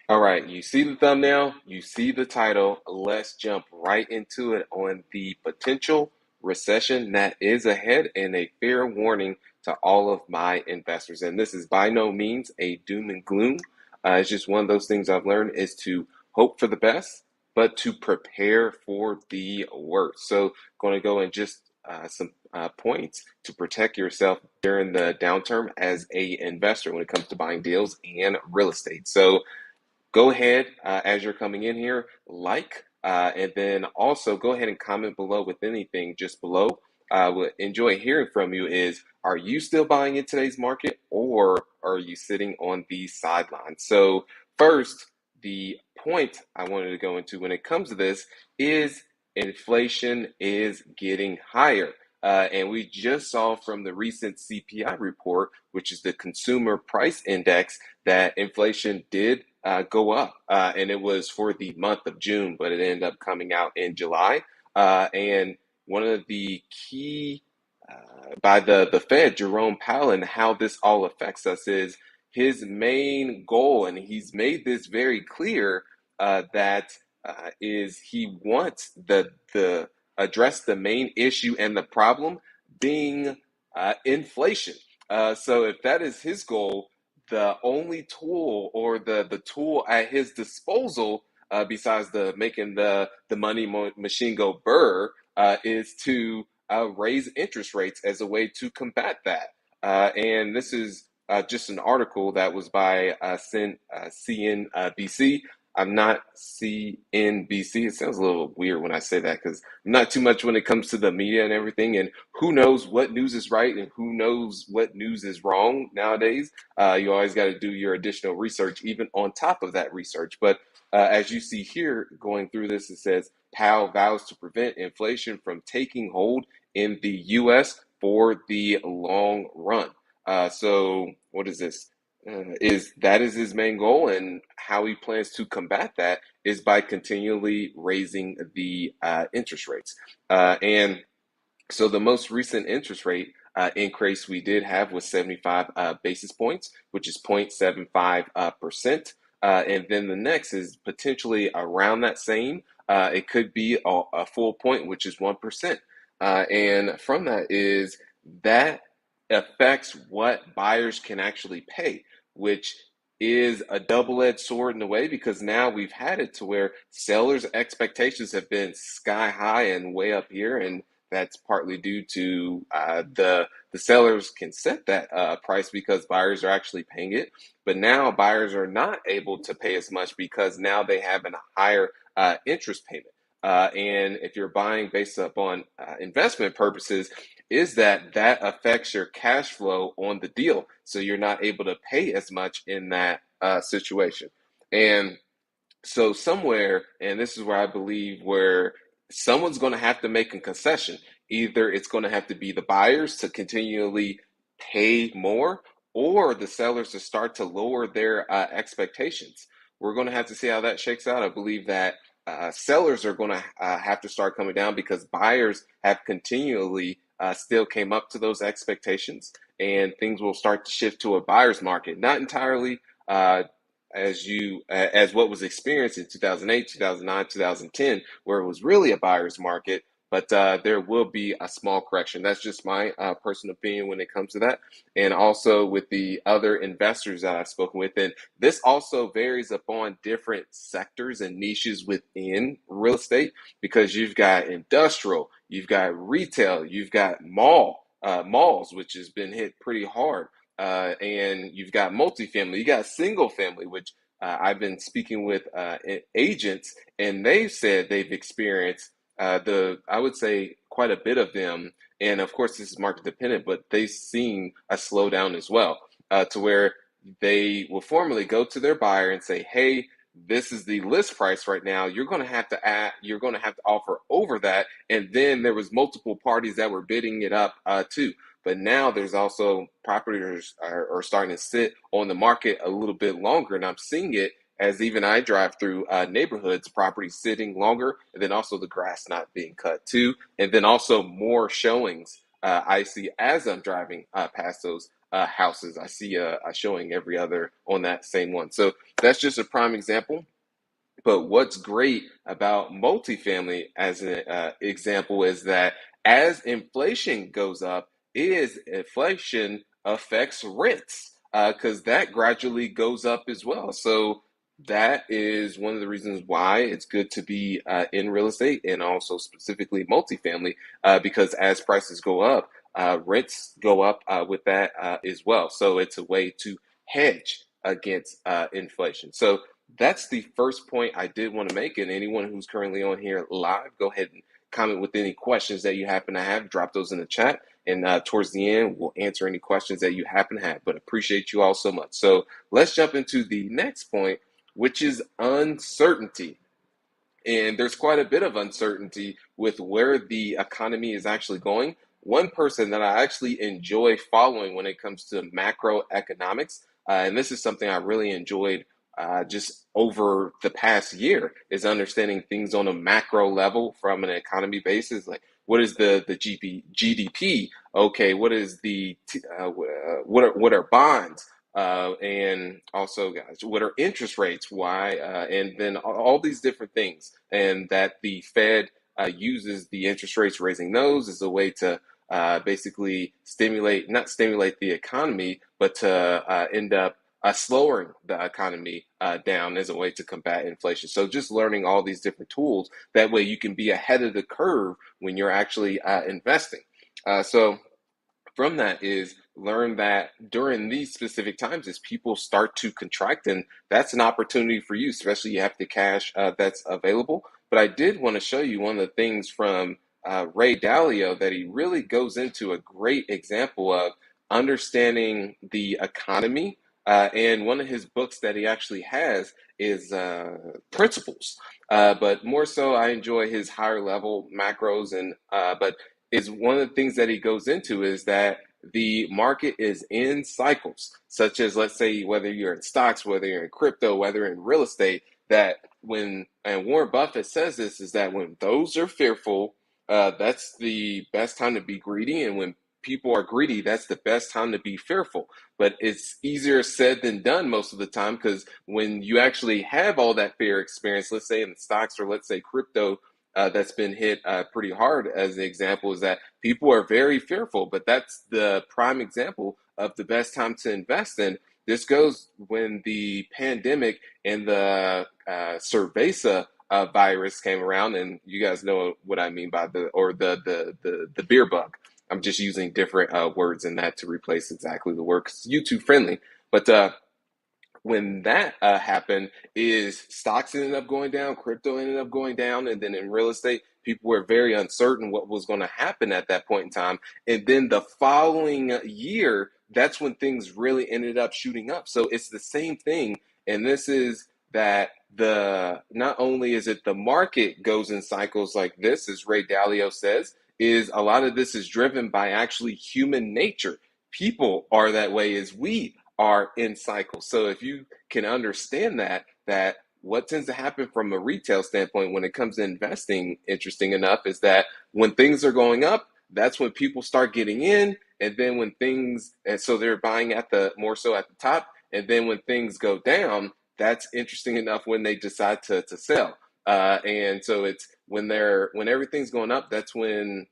All right, you see the thumbnail, you see the title. Let's jump right into it on the potential recession that is ahead and a fair warning to all of my investors. And this is by no means a doom and gloom. It's just one of those things I've learned is to hope for the best, but to prepare for the worst. So, going to go in just some points to protect yourself during the downturn as a investor when it comes to buying deals and real estate. So, go ahead as you're coming in here, and then also go ahead and comment below with anything just below. Would enjoy hearing from you is, are you still buying in today's market or are you sitting on the sidelines? So first, the point I wanted to go into when it comes to this is inflation is getting higher. And we just saw from the recent CPI report, which is the Consumer Price Index, that inflation did go up, and it was for the month of June, but it ended up coming out in July. And one of the key by the Fed, Jerome Powell, and how this all affects us is his main goal, and he's made this very clear that is he wants the address the main issue and the problem being inflation. So if that is his goal, the only tool or the tool at his disposal, besides the making the money machine go burr, is to raise interest rates as a way to combat that. And this is just an article that was by CNBC. I'm not CNBC. It sounds a little weird when I say that because I'm not too much when it comes to the media and everything. And who knows what news is right and who knows what news is wrong nowadays. You always got to do your additional research, even on top of that research. But as you see here, going through this, it says Powell vows to prevent inflation from taking hold in the U.S. for the long run. So what is this? Is his main goal, and how he plans to combat that is by continually raising the interest rates. And so the most recent interest rate increase we did have was 75 basis points, which is 0.75%. And then the next is potentially around that same. It could be a full point, which is 1%. And from that is that affects what buyers can actually pay, which is a double-edged sword in a way because now we've had it to where sellers' expectations have been sky high and way up here, and that's partly due to the sellers can set that price because buyers are actually paying it, but now buyers are not able to pay as much because now they have a higher interest payment. And if you're buying based upon investment purposes, is that affects your cash flow on the deal, so you're not able to pay as much in that situation. And so somewhere, and this is where I believe where someone's going to have to make a concession. Either it's going to have to be the buyers to continually pay more, or the sellers to start to lower their expectations. We're going to have to see how that shakes out. I believe that sellers are going to have to start coming down because buyers have continually still came up to those expectations, and things will start to shift to a buyer's market. Not entirely as what was experienced in 2008, 2009, 2010, where it was really a buyer's market. But there will be a small correction. That's just my personal opinion when it comes to that. And also with the other investors that I've spoken with. And this also varies upon different sectors and niches within real estate because you've got industrial, you've got retail, you've got malls, which has been hit pretty hard. And you've got multifamily, you got single family, which I've been speaking with agents, and they've said they've experienced I would say quite a bit of them. And of course, this is market dependent, but they've seen a slowdown as well, to where they will formally go to their buyer and say, "Hey, this is the list price right now. You're going to have to offer over that." And then there was multiple parties that were bidding it up too. But now there's also properties are starting to sit on the market a little bit longer, and I'm seeing it as even I drive through neighborhoods, properties sitting longer, and then also the grass not being cut too, and then also more showings I see as I'm driving past those houses. I see a showing every other on that same one. So that's just a prime example. But what's great about multifamily as an example is that as inflation goes up, is inflation affects rents because that gradually goes up as well. So that is one of the reasons why it's good to be in real estate and also specifically multifamily because as prices go up, rents go up with that as well. So it's a way to hedge against inflation. So that's the first point I did want to make. And anyone who's currently on here live, go ahead and comment with any questions that you happen to have. Drop those in the chat. And towards the end, we'll answer any questions that you happen to have. But appreciate you all so much. So let's jump into the next point, which is uncertainty. And there's quite a bit of uncertainty with where the economy is actually going. One person that I actually enjoy following when it comes to macroeconomics, and this is something I really enjoyed just over the past year, is understanding things on a macro level from an economy basis. Like, what is the GDP? Okay, what is what are bonds? And also, guys, what are interest rates? Why? And then all these different things, and that the Fed uses the interest rates, raising those as a way to basically not stimulate the economy, but to end up slowing the economy down as a way to combat inflation. So just learning all these different tools, that way you can be ahead of the curve when you're actually investing. So from that is learn that during these specific times as people start to contract, and that's an opportunity for you, especially you have the cash that's available. But I did want to show you one of the things from Ray Dalio that he really goes into a great example of understanding the economy. And one of his books that he actually has is Principles. But more so, I enjoy his higher level macros, and but is one of the things that he goes into is that the market is in cycles, such as, let's say, whether you're in stocks, whether you're in crypto, whether in real estate, that when, and Warren Buffett says this, is that when those are fearful, that's the best time to be greedy. And when people are greedy, that's the best time to be fearful. But it's easier said than done most of the time, because when you actually have all that fear experience, let's say in the stocks or let's say crypto, that's been hit pretty hard as an example, is that people are very fearful, but that's the prime example of the best time to invest in. This goes when the pandemic and the cerveza virus came around, and you guys know what I mean by the beer bug. I'm just using different words in that to replace exactly the word 'cause it's YouTube friendly. But when that happened, is stocks ended up going down, crypto ended up going down, and then in real estate, people were very uncertain what was going to happen at that point in time. And then the following year, that's when things really ended up shooting up. So it's the same thing, and this is that the not only is it the market goes in cycles like this, as Ray Dalio says, is a lot of this is driven by actually human nature. People are that way as we are in cycles. So if you can understand that what tends to happen from a retail standpoint when it comes to investing, interesting enough, is that when things are going up, that's when people start getting in, and then when things, and so they're buying at the more so at the top, and then when things go down, that's interesting enough when they decide to sell. And so it's when everything's going up, that's when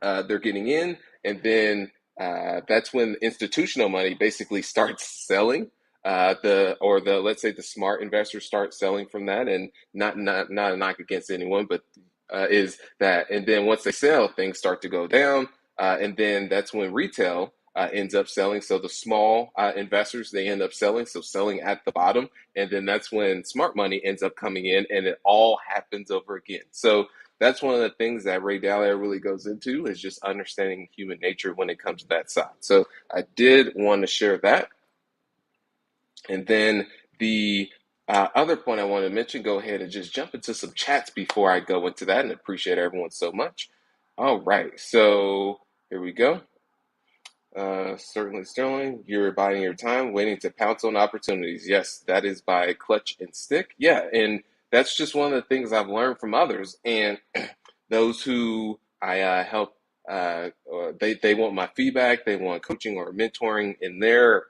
they're getting in, and then that's when institutional money basically starts selling. The let's say the smart investors start selling from that, and not a knock against anyone, but is that, and then once they sell, things start to go down, and then that's when retail ends up selling. So the small investors, they end up selling, so selling at the bottom, and then that's when smart money ends up coming in, and it all happens over again. So that's one of the things that Ray Dalio really goes into, is just understanding human nature when it comes to that side. So I did want to share that. And then the other point I want to mention, go ahead and just jump into some chats before I go into that, and appreciate everyone so much. All right, so here we go. Certainly, Sterling, you're biding your time, waiting to pounce on opportunities. Yes, that is by Clutch and Stick. Yeah, and that's just one of the things I've learned from others, and those who I help or they want my feedback, they want coaching or mentoring in their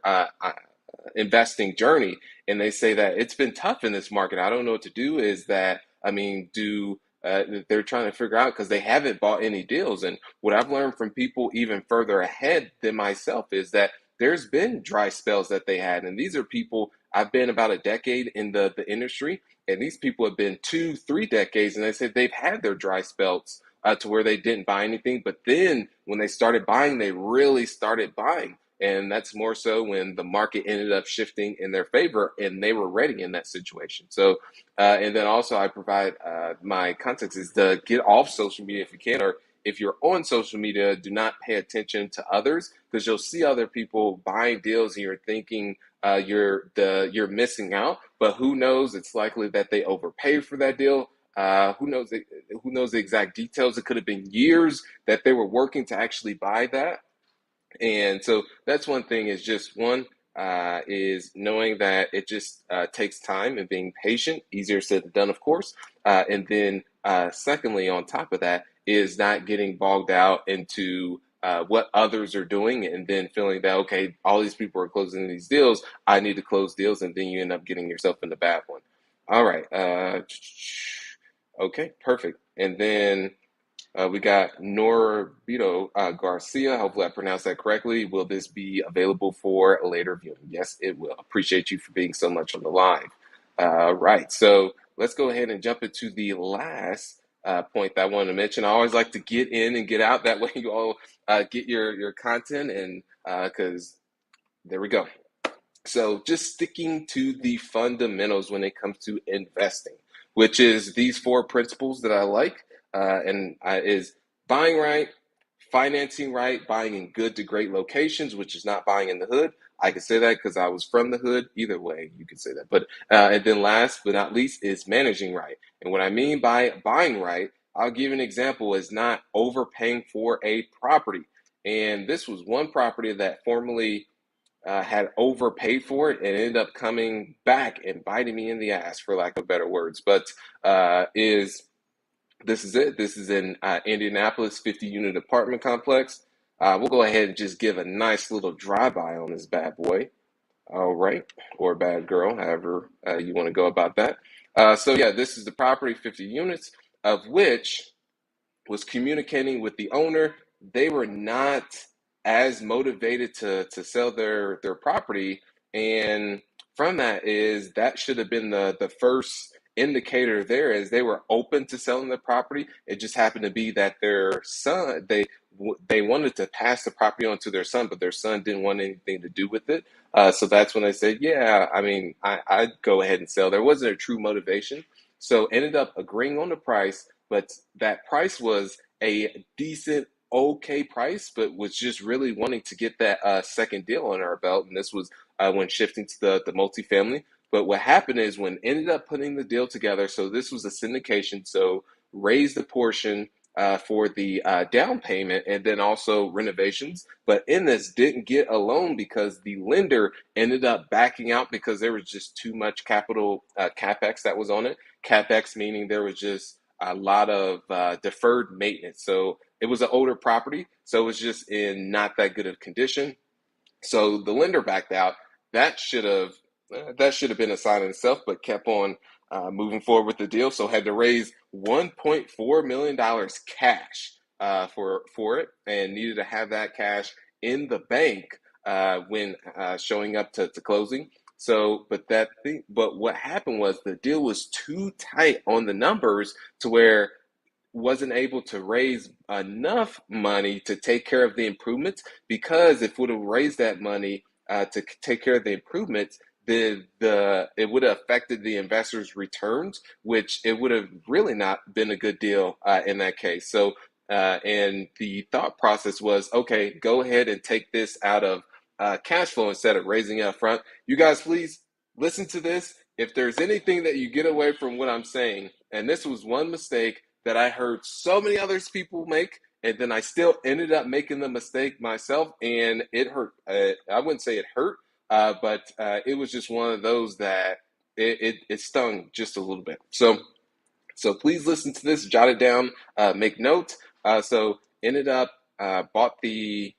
investing journey, and they say that it's been tough in this market. I don't know what to do. Is that I mean, do they're trying to figure out because they haven't bought any deals. And what I've learned from people even further ahead than myself is that there's been dry spells that they had, and these are people. I've been about a decade in the industry, and these people have been 2, 3 decades, and they said they've had their dry spells to where they didn't buy anything. But then when they started buying, they really started buying. And that's more so when the market ended up shifting in their favor and they were ready in that situation. So, and then also I provide my context is to get off social media if you can, or if you're on social media, do not pay attention to others because you'll see other people buying deals and you're thinking you're missing out. But who knows? It's likely that they overpaid for that deal. Who knows the exact details? It could have been years that they were working to actually buy that. And so that's one thing is just one is knowing that it just takes time and being patient, easier said than done, of course. And then secondly, on top of that, is not getting bogged out into what others are doing and then feeling that, okay, all these people are closing these deals. I need to close deals. And then you end up getting yourself in the bad one. All right. Okay, perfect. And then we got Norberto Garcia. Hopefully, I pronounced that correctly. Will this be available for later viewing? Yes, it will. Appreciate you for being so much on the live. Right. So let's go ahead and jump into the last point that I wanted to mention. I always like to get in and get out. That way, you all get your content, and because there we go. So just sticking to the fundamentals when it comes to investing, which is these four principles that I like, is buying right, financing right, buying in good to great locations, which is not buying in the hood. I can say that because I was from the hood. Either way, you can say that. But and then last but not least is managing right. And what I mean by buying right, I'll give an example, is not overpaying for a property. And this was one property that formerly had overpaid for it and ended up coming back and biting me in the ass, for lack of better words. But is this is it? This is in Indianapolis, 50-unit apartment complex. We'll go ahead and just give a nice little drive-by on this bad boy. All right, or bad girl, however you want to go about that. So yeah, this is the property, 50 units, of which was communicating with the owner. They were not as motivated to sell their property, and from that is that should have been the first indicator there, is they were open to selling the property. It just happened to be that their son, they wanted to pass the property on to their son, but their son didn't want anything to do with it. So that's when they said, yeah, I mean, I'd go ahead and sell. There wasn't a true motivation. So ended up agreeing on the price, but that price was a decent, okay price, but was just really wanting to get that second deal on our belt. And this was when shifting to the multifamily. But what happened is when ended up putting the deal together, so this was a syndication, so raised the portion for the down payment and then also renovations. But in this, didn't get a loan because the lender ended up backing out because there was just too much capital capex that was on it. Capex meaning there was just a lot of deferred maintenance. So it was an older property, so it was just in not that good of condition. So the lender backed out. That should have that should have been a sign in itself, but kept on moving forward with the deal. So had to raise $1.4 million cash for it, and needed to have that cash in the bank when showing up to closing. So, but what happened was the deal was too tight on the numbers to where wasn't able to raise enough money to take care of the improvements, because if would have raised that money to take care of the improvements, the it would have affected the investors' returns, which it would have really not been a good deal in that case. So and the thought process was, okay, go ahead and take this out of cash flow instead of raising it up front. You guys, please listen to this. If there's anything that you get away from what I'm saying, and this was one mistake that I heard so many others people make, and then I still ended up making the mistake myself, and it hurt. I wouldn't say it hurt, but it was just one of those that it stung just a little bit. So please listen to this, jot it down, make notes. So ended up bought the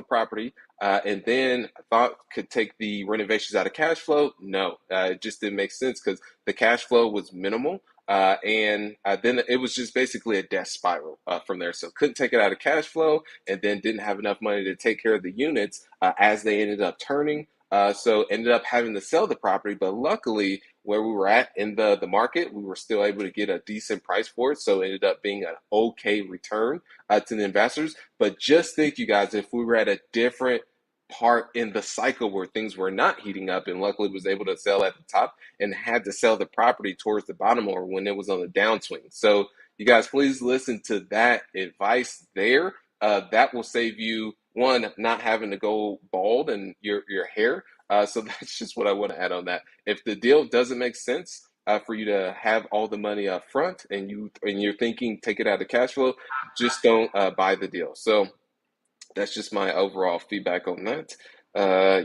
property, and then I thought could take the renovations out of cash flow. No, it just didn't make sense because the cash flow was minimal. And then it was just basically a death spiral from there. So couldn't take it out of cash flow, and then didn't have enough money to take care of the units as they ended up turning. So ended up having to sell the property, but luckily where we were at in the market, we were still able to get a decent price for it. So it ended up being an okay return to the investors. But just think, you guys, if we were at a different part in the cycle where things were not heating up, and luckily was able to sell at the top and had to sell the property towards the bottom or when it was on the downswing. So you guys, please listen to that advice there. That will save you one, not having to go bald and your hair. So that's just what I want to add on that. If the deal doesn't make sense for you to have all the money up front and you're thinking take it out of cash flow, just don't buy the deal. So that's just my overall feedback on that.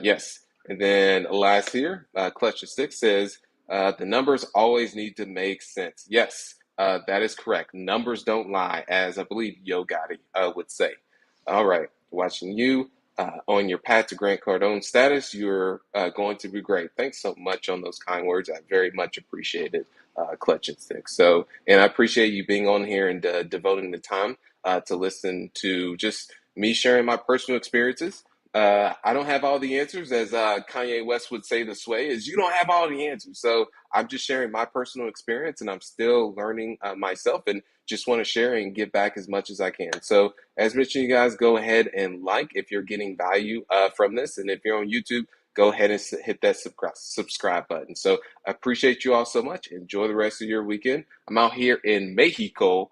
Yes. And then last here, Clutch of Six says the numbers always need to make sense. Yes, that is correct. Numbers don't lie, as I believe Yo Gotti would say. All right, watching you on your path to Grant Cardone status. You're going to be great. Thanks so much on those kind words. I very much appreciate it, Clutch and Six. So, and I appreciate you being on here and devoting the time to listen to just me sharing my personal experiences. I don't have all the answers, as Kanye West would say this way, is you don't have all the answers. So I'm just sharing my personal experience, and I'm still learning myself, and just want to share and give back as much as I can. So as mentioned, you guys, go ahead and like if you're getting value from this. And if you're on YouTube, go ahead and hit that subscribe button. So I appreciate you all so much. Enjoy the rest of your weekend. I'm out here in Mexico.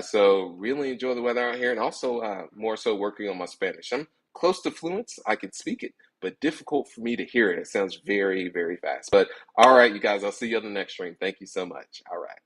So really enjoy the weather out here, and also more so working on my Spanish. I'm close to fluent. I can speak it, but difficult for me to hear it. It sounds very, very fast. But all right, you guys, I'll see you on the next stream. Thank you so much. All right.